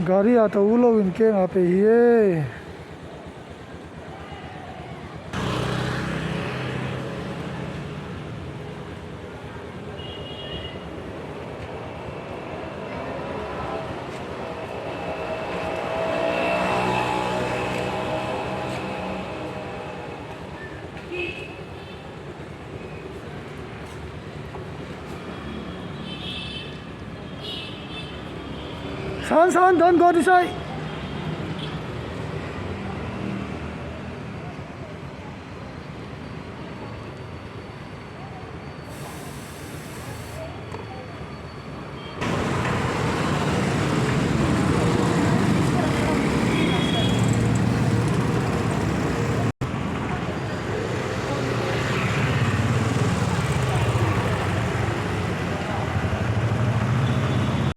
गाड़ी आता उलो इनके वहाँ पे ये Son, don't go this way.